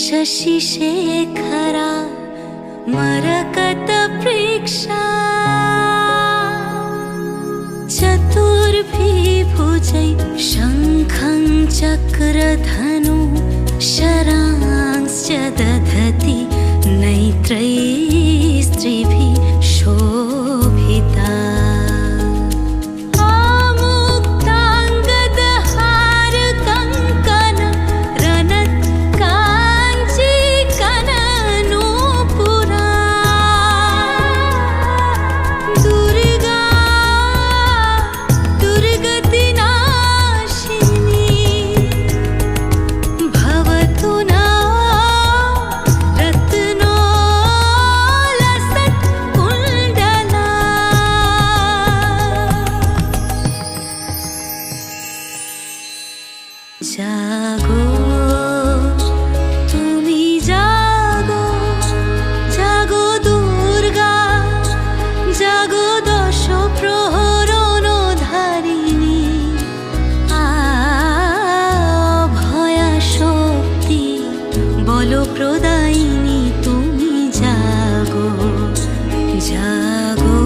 शशिशेखरा मरकतप्रेक्षा चतुर्भिभुजै शङ्खं चक्रधनु शरांश्च दधति नैत्रैः स्त्रिभिः शोभिता जागो तुमी जागो जागो दुर्गा जागो दश प्रहरणधारिणी अभया शक्ति बलप्रदायिनी तुमी जागो जागो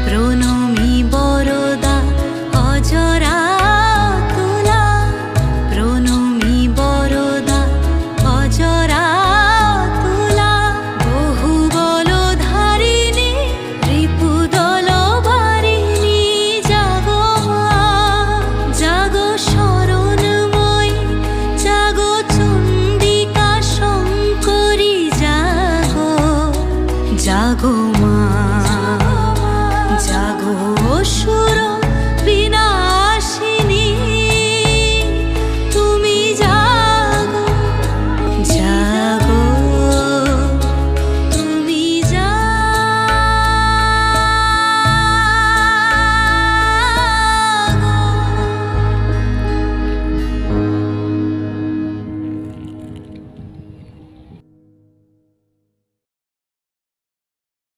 প্রণমি বরদা অজরা তুলা প্রণমি বরদা অজরা তুলা বহু বলধারিণী রিপুদল বারিণী জাগো মা জাগো শরণময়ী জাগো চণ্ডিকা শঙ্করী জাগো জাগো